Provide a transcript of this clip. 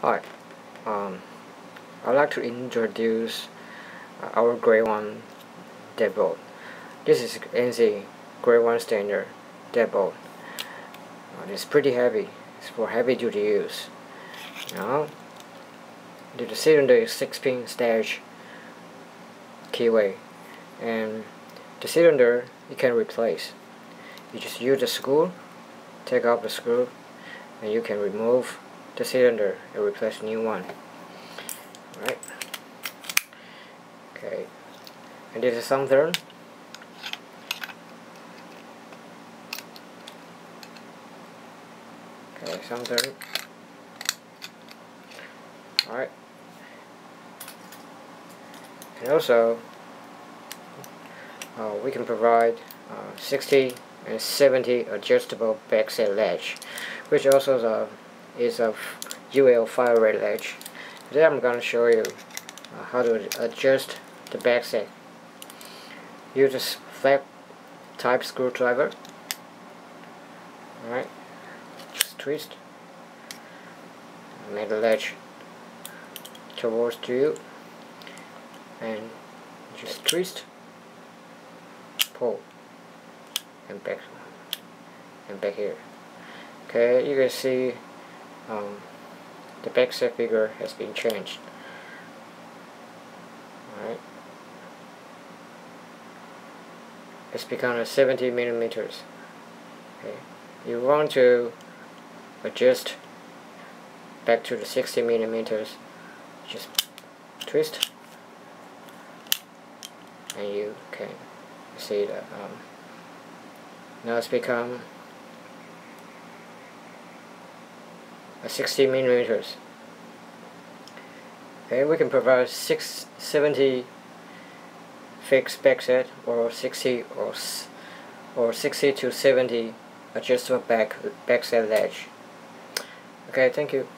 Hi, I'd like to introduce our grade 1 Deadbolt. This is ANSI grade 1 standard Deadbolt. It's pretty heavy. It's for heavy duty use. Now, the cylinder is 6-pin Schlage Keyway, and the cylinder you can replace. You just use the screw, take off the screw, and you can remove the cylinder and replace a new one. Right. Okay. And this is something. Okay, something. Alright. And also we can provide 60 and 70 adjustable backset latch, which also is a UL fire rate latch. Today I'm going to show you how to adjust the backset. Use a flat type screwdriver. Alright, just twist, make the latch towards you, and just twist, pull, and back here. Okay, you can see the backset figure has been changed. Alright, it's become a 70 millimeters. Okay, you want to adjust back to the 60 millimeters. Just twist, and you can see that now it's become a 60 millimeters. Okay, we can provide 70 fixed backset or 60 to 70 adjustable backset latch. Okay, thank you.